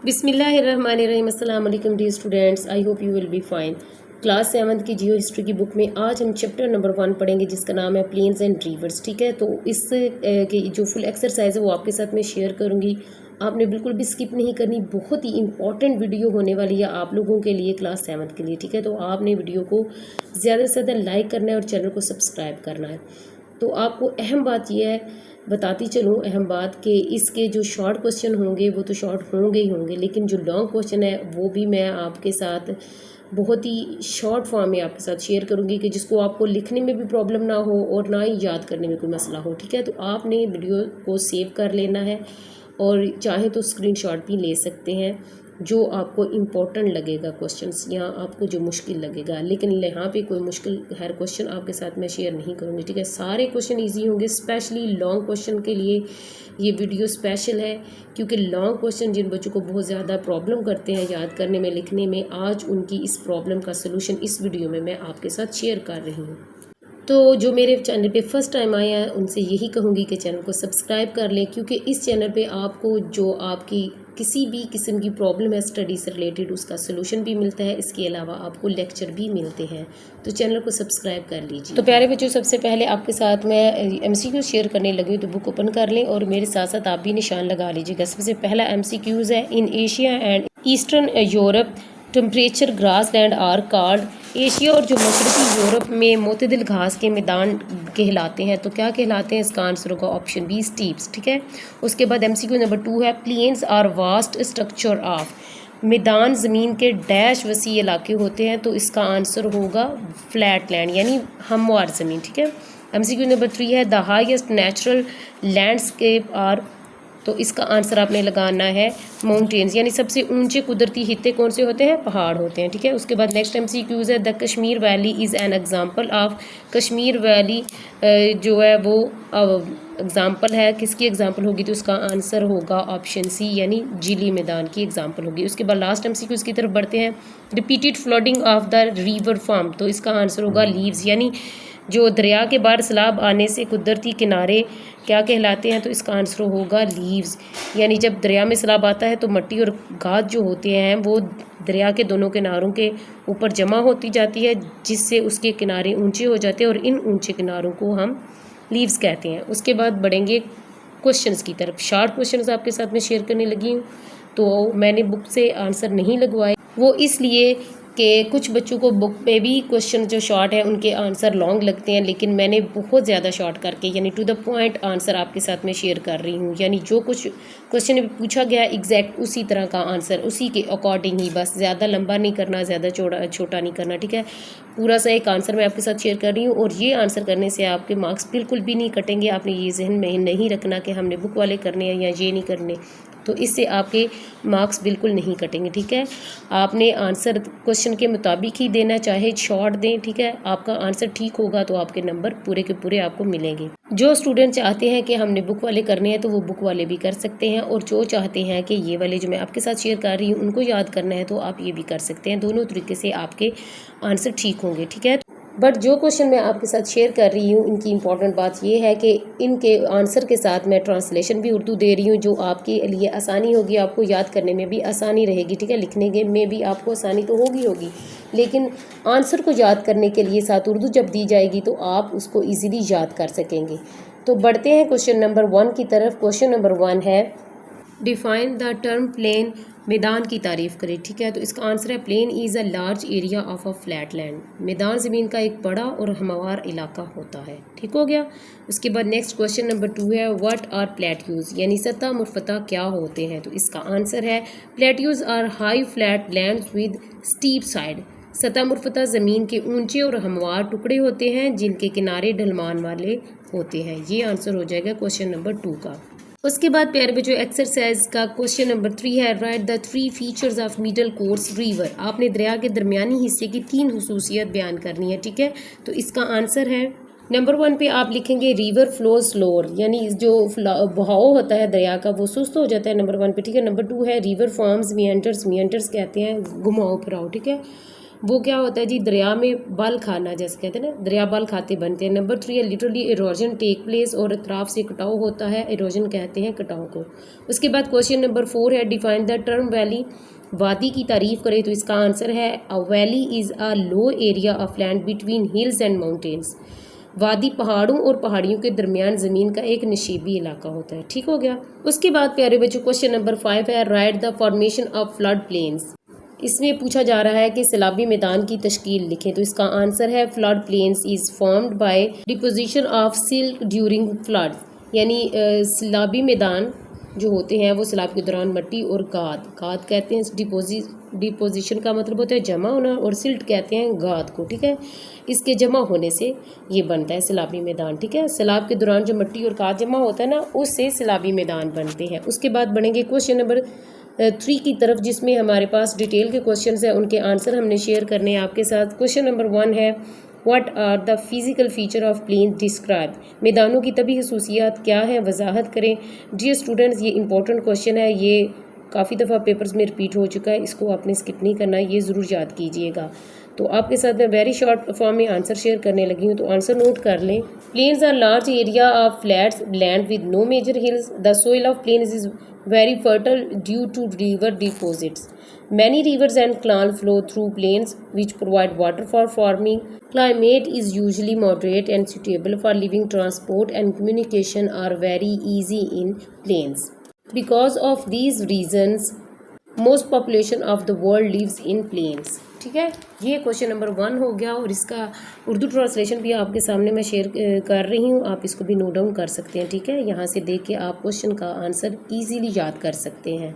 बिस्मिल्लाहिर्रहमानिर्रहीम। अस्सलाम वालेकुम dear students, I hope you will be fine. Class 7 की जियो हिस्ट्री की बुक में आज हम चैप्टर नंबर 1 पढ़ेंगे जिसका नाम है प्लेन्स एंड रिवर्स। ठीक है, तो इस की जो फुल एक्सरसाइज है वो आपके साथ मैं शेयर करूँगी। आपने बिल्कुल भी स्किप नहीं करनी, बहुत ही इंपॉर्टेंट वीडियो होने वाली है आप लोगों के लिए क्लास 7 के लिए। ठीक है, तो आपने वीडियो को ज़्यादा से ज़्यादा लाइक करना है और चैनल को सब्सक्राइब करना है। तो आपको अहम बात यह है, बताती चलूँ अहम बात, कि इसके जो शॉर्ट क्वेश्चन होंगे वो तो शॉर्ट होंगे ही होंगे, लेकिन जो लॉन्ग क्वेश्चन है वो भी मैं आपके साथ बहुत ही शॉर्ट फॉर्म में आपके साथ शेयर करूँगी कि जिसको आपको लिखने में भी प्रॉब्लम ना हो और ना ही याद करने में कोई मसला हो। ठीक है, तो आपने वीडियो को सेव कर लेना है और चाहे तो स्क्रीनशॉट भी ले सकते हैं जो आपको इम्पोर्टेंट लगेगा क्वेश्चंस, या आपको जो मुश्किल लगेगा। लेकिन यहाँ पे कोई मुश्किल हर क्वेश्चन आपके साथ मैं शेयर नहीं करूँगी। ठीक है, सारे क्वेश्चन इजी होंगे। स्पेशली लॉन्ग क्वेश्चन के लिए ये वीडियो स्पेशल है, क्योंकि लॉन्ग क्वेश्चन जिन बच्चों को बहुत ज़्यादा प्रॉब्लम करते हैं याद करने में, लिखने में, आज उनकी इस प्रॉब्लम का सलूशन इस वीडियो में मैं आपके साथ शेयर कर रही हूँ। तो जो मेरे चैनल पे फर्स्ट टाइम आए हैं उनसे यही कहूँगी कि चैनल को सब्सक्राइब कर लें, क्योंकि इस चैनल पे आपको जो आपकी किसी भी किस्म की प्रॉब्लम है स्टडी से रिलेटेड उसका सोल्यूशन भी मिलता है। इसके अलावा आपको लेक्चर भी मिलते हैं, तो चैनल को सब्सक्राइब कर लीजिए। तो प्यारे बच्चों, सबसे पहले आपके साथ मैं MCQ शेयर करने लगी हूँ, तो बुक ओपन कर लें और मेरे साथ साथ आप भी निशान लगा लीजिएगा। सबसे पहला MCQs है, in Asia and Eastern Europe temperature grassland are called. Asia और जो मशरक़ी यूरोप में मोतदिल घास के मैदान कहलाते हैं, तो क्या कहलाते हैं? इसका आंसर होगा ऑप्शन बी, स्टीप्स। ठीक है, उसके बाद MCQ नंबर 2 है, plains are vast structure of. मैदान ज़मीन के डैश वसी इलाके होते हैं, तो इसका आंसर होगा फ्लैट लैंड यानी हमवार ज़मीन। ठीक है, MCQ नंबर 3 है, the highest natural landscape are, तो इसका आंसर आपने लगाना है माउंटेन्स, यानी सबसे ऊंचे कुदरती हिस्से कौन से होते हैं? पहाड़ होते हैं। ठीक है, उसके बाद नेक्स्ट MCQs है, the Kashmir valley is an example of. Kashmir valley जो है वो एग्जांपल है, किसकी एग्जांपल होगी? तो उसका आंसर होगा ऑप्शन सी, यानी जिली मैदान की एग्जांपल होगी। उसके बाद लास्ट MCQs की तरफ बढ़ते हैं, repeated flooding of the river form, तो इसका आंसर होगा लीव्स, यानी जो दरिया के बाहर सैलाब आने से कुदरती किनारे क्या कहलाते हैं? तो इसका आंसर होगा लीव्स, यानी जब दरिया में सैलाब आता है तो मिट्टी और गाद जो होते हैं वो दरिया के दोनों किनारों के ऊपर जमा होती जाती है, जिससे उसके किनारे ऊंचे हो जाते हैं और इन ऊंचे किनारों को हम लीव्स कहते हैं। उसके बाद बढ़ेंगे क्वेश्चंस की तरफ। शॉर्ट क्वेश्चंस आपके साथ में शेयर करने लगी हूँ, तो मैंने बुक से आंसर नहीं लगवाए, वो इसलिए कि कुछ बच्चों को बुक पे भी क्वेश्चन जो शॉर्ट है उनके आंसर लॉन्ग लगते हैं, लेकिन मैंने बहुत ज़्यादा शॉर्ट करके यानी टू द पॉइंट आंसर आपके साथ में शेयर कर रही हूँ। यानी जो कुछ क्वेश्चन में पूछा गया एग्जैक्ट उसी तरह का आंसर, उसी के अकॉर्डिंग ही, बस ज़्यादा लंबा नहीं करना, ज़्यादा छोटा नहीं करना। ठीक है, पूरा सा एक आंसर मैं आपके साथ शेयर कर रही हूँ, और ये आंसर करने से आपके मार्क्स बिल्कुल भी नहीं कटेंगे। आपने ये जहन में नहीं रखना कि हमने बुक वाले करने हैं या ये नहीं करने, तो इससे आपके मार्क्स बिल्कुल नहीं कटेंगे। ठीक है, आपने आंसर क्वेश्चन के मुताबिक ही देना, चाहे शॉर्ट दें। ठीक है, आपका आंसर ठीक होगा तो आपके नंबर पूरे के पूरे आपको मिलेंगे। जो स्टूडेंट चाहते हैं कि हमने बुक वाले करने हैं तो वो बुक वाले भी कर सकते हैं, और जो चाहते हैं कि ये वाले जो मैं आपके साथ शेयर कर रही हूँ उनको याद करना है तो आप ये भी कर सकते हैं। दोनों तरीके से आपके आंसर ठीक होंगे। ठीक है, बट जो क्वेश्चन मैं आपके साथ शेयर कर रही हूँ इनकी इंपॉर्टेंट बात ये है कि इनके आंसर के साथ मैं ट्रांसलेशन भी उर्दू दे रही हूँ, जो आपके लिए आसानी होगी, आपको याद करने में भी आसानी रहेगी। ठीक है, लिखने में भी आपको आसानी तो होगी, लेकिन आंसर को याद करने के लिए साथ उर्दू जब दी जाएगी तो आप उसको ईज़िली याद कर सकेंगे। तो बढ़ते हैं क्वेश्चन नंबर 1 की तरफ। क्वेश्चन नंबर 1 है, डिफाइन द टर्म प्लेन, मैदान की तारीफ़ करें। ठीक है, तो इसका आंसर है plain is a large area of a flat land. मैदान ज़मीन का एक बड़ा और हमवार इलाका होता है। ठीक हो गया। उसके बाद नेक्स्ट क्वेश्चन नंबर 2 है, व्हाट आर प्लेट्यूज़, यानी सतह मुरफ़ता क्या होते हैं? तो इसका आंसर है plateaus are high flat lands with steep side. सतह मुरफ़ता ज़मीन के ऊंचे और हमवार टुकड़े होते हैं जिनके किनारे ढलमान वाले होते हैं। ये आंसर हो जाएगा क्वेश्चन नंबर 2 का। उसके बाद प्यारे बच्चों, एक्सरसाइज का क्वेश्चन नंबर 3 है, right the 3 features of middle course river. आपने दरिया के दरमियानी हिस्से की 3 हुसूसियत बयान करनी है। ठीक है, तो इसका आंसर है नंबर 1 पे आप लिखेंगे रिवर फ्लो स्लोअर, यानी जो बहाव होता है दरिया का वो सुस्त हो जाता है नंबर 1 पे। ठीक है, नंबर 2 है रिवर फॉर्म्स मियंडर्स, मियंडर्स कहते हैं घुमाओ फिराओ। ठीक है, वो क्या होता है जी, दरिया में बल खाना, जैसे कहते हैं ना, दरिया बल खाते बनते हैं। नंबर 3 है लिटरली इरोजन टेक प्लेस, और अतराफ से कटाव होता है, इरोजन कहते हैं कटाव को। उसके बाद क्वेश्चन नंबर 4 है डिफाइन द टर्म वैली, वादी की तारीफ करें, तो इसका आंसर है अ valley is a low area of land between hills and mountains. वादी पहाड़ों और पहाड़ियों के दरमियान ज़मीन का एक नशीबी इलाका होता है। ठीक हो गया। उसके बाद प्यारे बच्चों क्वेश्चन नंबर 5 है right the formation of flood plains. इसमें पूछा जा रहा है कि सैलाबी मैदान की तश्कील लिखें, तो इसका आंसर है flood plains is formed by deposition of silk during flood, यानी सैलाबी मैदान जो होते हैं वो सैलाब के दौरान मट्टी और गाद कहते हैं। डिपोजिशन का मतलब होता है जमा होना, और सिल्ट कहते हैं गाद को। ठीक है, इसके जमा होने से ये बनता है सैलाबी मैदान। ठीक है, सैलाब के दौरान जो मट्टी और गाद जमा होता है ना, उससे सैलाबी मैदान बनते हैं। उसके बाद बढ़ेंगे क्वेश्चन नंबर 3 की तरफ, जिसमें हमारे पास डिटेल के क्वेश्चंस हैं, उनके आंसर हमने शेयर करने हैं आपके साथ। क्वेश्चन नंबर 1 है what are the physical feature of plain describe, मैदानों की तभी खसूसियात क्या हैं, वजाहत करें। डियर स्टूडेंट्स, ये इंपॉर्टेंट क्वेश्चन है, ये काफ़ी दफ़ा पेपर्स में रिपीट हो चुका है, इसको आपने स्किप नहीं करना, ये ज़रूर याद कीजिएगा। तो आपके साथ मैं वेरी शॉर्ट फॉर्म में आंसर शेयर करने लगी हूँ, तो आंसर नोट कर लें। Plains are large area of flats land with no major hills. The soil of plains is very fertile due to river deposits. Many rivers and canals flow through plains which provide water for farming. Climate is usually moderate and suitable for living. Transport and communication are very easy in plains. Because of these reasons, most population of the world lives in plains. ठीक है, ये question number 1 हो गया, और इसका Urdu translation भी आपके सामने मैं शेयर कर रही हूँ, आप इसको भी नोट डाउन कर सकते हैं। ठीक है, यहाँ से देख के आप क्वेश्चन का आंसर इजीली याद कर सकते हैं।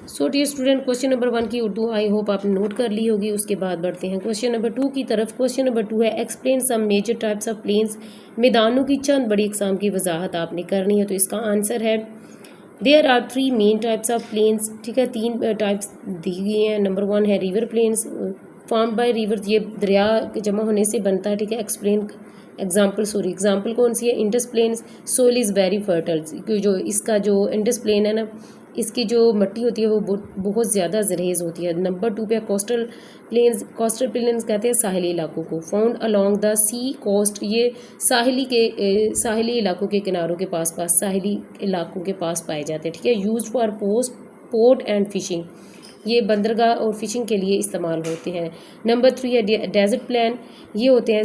So dear student, question number 1 की उर्दू आई होप आपने नोट कर ली होगी। उसके बाद बढ़ते हैं क्वेश्चन नंबर 2 की तरफ। क्वेश्चन नंबर 2 है explain some major types of plains, मैदानों की चंद बड़ी इकसाम की वजाहत आपने करनी है, तो इसका आंसर है there are 3 main types of plains. ठीक है, 3 टाइप्स दी गई हैं। नंबर 1 है river plains, formed by rivers, ये दरिया के जमा होने से बनता है। ठीक है, एग्जाम्पल कौन सी है, Indus plains, soil is very fertile, जो इसका जो इंडस प्लेन है ना, इसकी जो मिट्टी होती है वो बहुत ज़्यादा जरहेज़ होती है। नंबर 2 पे कोस्टल प्लेन्स कहते हैं साहिली इलाकों को, found along the sea coast, ये साहिली इलाकों के किनारों के पास साहिली इलाकों के पास पाए जाते हैं। ठीक है, use for port and fishing, ये बंदरगाह और फिशिंग के लिए इस्तेमाल होते हैं। नंबर 3 है डेजर्ट प्लेन, ये होते हैं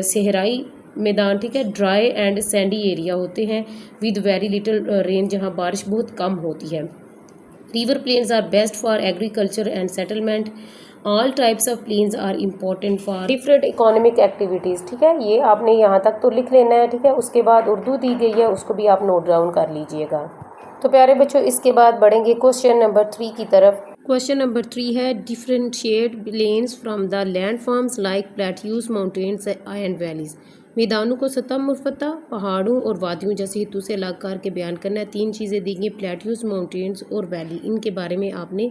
सहराई मैदान। ठीक है, ड्राई एंड सैंडी एरिया होते हैं विद वेरी लिटिल रेन, जहाँ बारिश बहुत कम होती है। River plains are best for agriculture and settlement. All types of plains are important for different economic activities. ठीक है, ये आपने यहाँ तक तो लिख लेना है। ठीक है, उसके बाद उर्दू दी गई है, उसको भी आप नोट डाउन कर लीजिएगा। तो प्यारे बच्चों, इसके बाद बढ़ेंगे क्वेश्चन नंबर 3 की तरफ। क्वेश्चन नंबर 3 है differentiate plains from the landforms like plateaus, mountains and valleys. मैदानों को सतह मुरफ़ता, पहाड़ों और वादियों जैसे हितों से अलग करके बयान करना है। 3 चीज़ें दी गई, प्लेट्यूज, माउंटेन्स और वैली, इनके बारे में आपने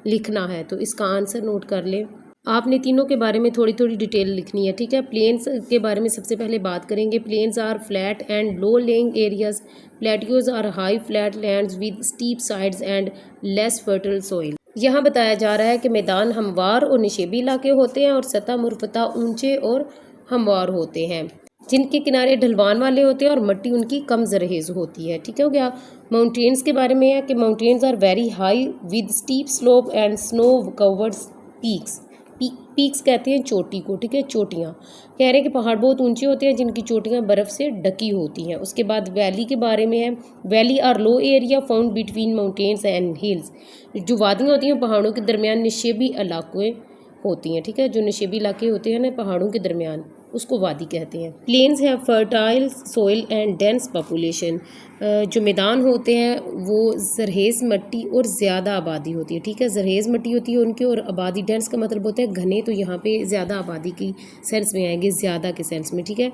लिखना है, तो इसका आंसर नोट कर लें। आपने तीनों के बारे में थोड़ी थोड़ी डिटेल लिखनी है। ठीक है, प्लेन्स के बारे में सबसे पहले बात करेंगे। Plains are flat and low lying areas, plateaus are high flat lands with steep sides and less fertile soil. यहाँ बताया जा रहा है कि मैदान हमवार और निशेबी इलाके होते हैं, और सतह मुरफ़ता ऊंचे और हमवार होते हैं, जिनके किनारे ढलवान वाले होते हैं और मिट्टी उनकी कम जरहेज़ होती है। ठीक हो गया। माउंटेन्स के बारे में है कि mountains are very high with steep slope and snow covered peaks. Peaks कहते हैं चोटी को। ठीक है, चोटियाँ कह रहे हैं कि पहाड़ बहुत ऊंचे होते हैं जिनकी चोटियाँ बर्फ़ से ढकी होती हैं। उसके बाद वैली के बारे में है, valley are low area found between mountains and hills. जो वादियाँ होती हैं पहाड़ों के दरमियान निशेबी इलाके होती हैं। ठीक है, जो निशेबी इलाके होते हैं ना पहाड़ों के दरमियान, उसको वादी कहते हैं। प्लेन्स है fertile soil and dense population, जो मैदान होते हैं वो जरहेज़ मिट्टी और ज़्यादा आबादी होती है। ठीक है, जरहेज़ मिट्टी होती है उनकी, और आबादी, डेंस का मतलब होता है घने, तो यहाँ पे ज़्यादा आबादी की सेंस में आएंगे, ज़्यादा के सेंस में। ठीक है,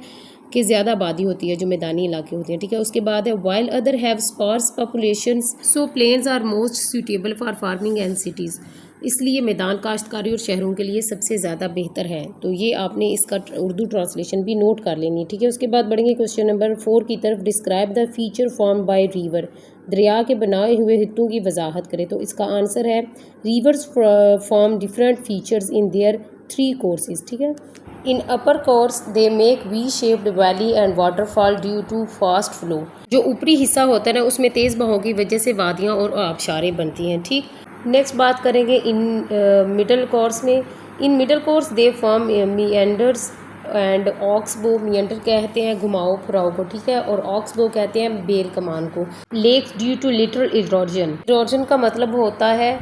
कि ज़्यादा आबादी होती है जो मैदानी इलाके होते हैं। ठीक है, उसके बाद है while other have sparse populations, so plains are most suitable for farming and cities, इसलिए मैदान काश्तकारी और शहरों के लिए सबसे ज़्यादा बेहतर है। तो ये आपने इसका उर्दू ट्रांसलेशन भी नोट कर लेनी है। ठीक है, उसके बाद बढ़ेंगे क्वेश्चन नंबर 4 की तरफ। Describe the feature form by river, दरिया के बनाए हुए हितों की वजाहत करें, तो इसका आंसर है rivers form different features in their 3 courses, ठीक है। In upper course they make V shaped valley and waterfall due to fast flow. जो ऊपरी हिस्सा होता है ना उसमें तेज़ बहाव की वजह से वादियाँ और आबशारें बनती हैं, ठीक। नेक्स्ट बात करेंगे इन मिडल कोर्स में। In middle course they form meanders and oxbow. Meander कहते हैं घुमाओ फिराओ को, ठीक है, और ऑक्सबो कहते हैं बेल कमान को। Lakes due to literal erosion. Erosion का मतलब होता है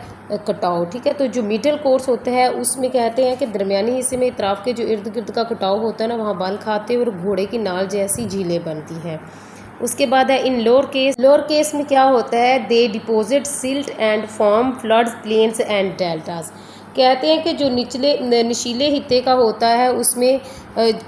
कटाव, ठीक है। तो जो मिडल कोर्स होता है उसमें कहते हैं कि दरमियानी हिस्से में इतराफ़ के जो इर्द गिर्द का कटाव होता है ना वहाँ बाल खाते और घोड़े की नाल जैसी झीलें बनती हैं। उसके बाद है इन लोअर केस में क्या होता है, they deposit silt and form floods plains and deltas. कहते हैं कि जो नशीले हिस्से का होता है उसमें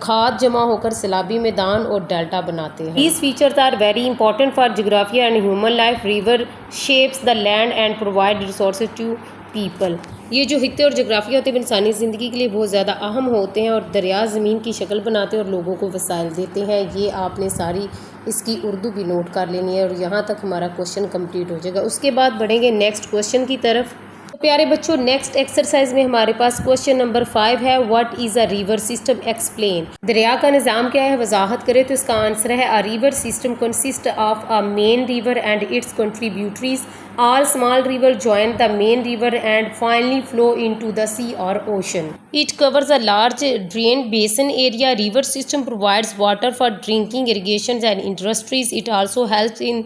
खाद जमा होकर सैलाबी मैदान और डेल्टा बनाते हैं। These features are very important for geography and human life. River shapes the land and provide resources to people. ये जो हित्ते और जोग्राफिया होते हैं इंसानी ज़िंदगी के लिए बहुत ज़्यादा अहम होते हैं और दरिया ज़मीन की शक्ल बनाते हैं और लोगों को वसाइल देते हैं। ये आपने सारी इसकी उर्दू भी नोट कर लेनी है और यहाँ तक हमारा क्वेश्चन कंप्लीट हो जाएगा। उसके बाद बढ़ेंगे नेक्स्ट क्वेश्चन की तरफ। तो प्यारे बच्चों नेक्स्ट एक्सरसाइज में हमारे पास क्वेश्चन नंबर 5 है, what is a river system, explain. दरिया का निज़ाम क्या है, वजाहत करें। तो इसका आंसर है a river system consist of a main river and its contributories. All small rivers join the main river and finally flow into the sea or ocean. It covers a large drained basin area. River system provides water for drinking, irrigation and industries. It also helps in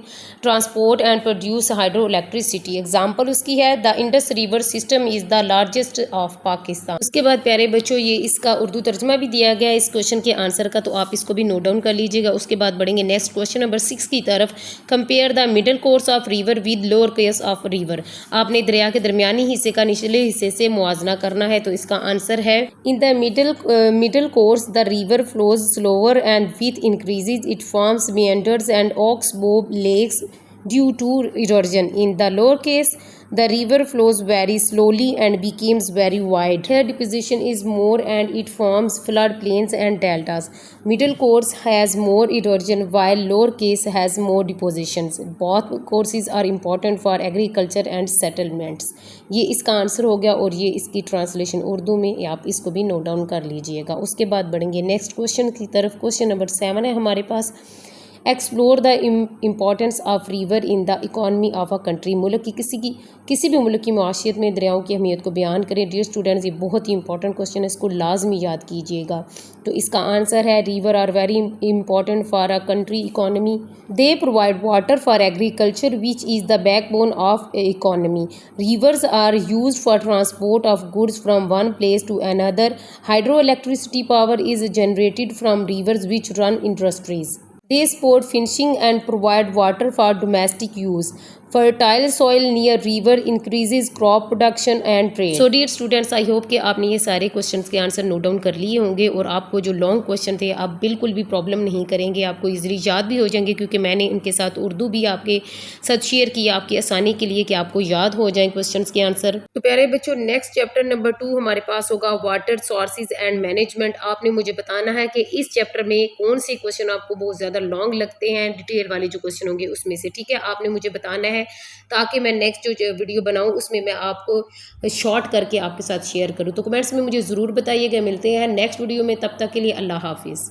transport and produce hydroelectricity. Example उसकी है the Indus River system is the largest of Pakistan. उसके बाद प्यारे बच्चों ये इसका उर्दू तर्जमा भी दिया गया है इस क्वेश्चन के आंसर का, तो आप इसको भी नोट डाउन कर लीजिएगा। उसके बाद बढ़ेंगे नेक्स्ट क्वेश्चन नंबर 6 की तरफ। Compare the middle course of river with lower case of river. आपने दरिया के दरमियानी हिस्से का निचले हिस्से से मुआवजा करना है। तो इसका आंसर है in the middle course the river flows slower and with increases it forms meanders and oxbow lakes due to erosion. In the lower case the river flows very slowly and becomes very wide. Here deposition is more and it forms flood plains and deltas. Middle course has more erosion while lower case has more depositions. Both courses are important for agriculture and settlements. ये इसका answer हो गया और ये इसकी translation Urdu में आप इसको भी नोट डाउन कर लीजिएगा। उसके बाद बढ़ेंगे नेक्स्ट क्वेश्चन की तरफ। क्वेश्चन नंबर 7 है हमारे पास, explore the importance of river in the economy of a country. मुल्क की किसी भी मुल्क की माशियत में दरियाओं की अहमियत को बयान करें। डियर स्टूडेंट्स ये बहुत ही इंपॉर्टेंट क्वेश्चन है, इसको लाजमी याद कीजिएगा। तो इसका आंसर है river are very important for a country economy. They provide water for agriculture which is the backbone of economy. Rivers are used for transport of goods from one place to another. Hydro electricity power is generated from rivers which run industries. They support fishing and provide water for domestic use. Fertile soil near river increases crop production and trade. So dear students, I hope कि आपने ये सारे questions के answer note down कर लिए होंगे और आपको जो लॉन्ग क्वेश्चन थे आप बिल्कुल भी प्रॉब्लम नहीं करेंगे, आपको इजीली याद भी हो जाएंगे क्योंकि मैंने इनके साथ उर्दू भी आपके साथ शेयर की आपकी आसानी के लिए कि आपको याद हो जाएं क्वेश्चंस के आंसर। तो प्यारे बच्चों नेक्स्ट चैप्टर नंबर 2 हमारे पास होगा वाटर सोर्सेज एंड मैनेजमेंट। आपने मुझे बताना है कि इस चैप्टर में कौन से क्वेश्चन आपको बहुत ज़्यादा लॉन्ग लगते हैं, डिटेल वाले जो क्वेश्चन होंगे उसमें से, ठीक है। आपने मुझे बताना है ताकि मैं नेक्स्ट जो वीडियो बनाऊं उसमें मैं आपको शॉर्ट करके आपके साथ शेयर करूं। तो कमेंट्स में मुझे ज़रूर बताइएगा। मिलते हैं नेक्स्ट वीडियो में, तब तक के लिए अल्लाह हाफिज़।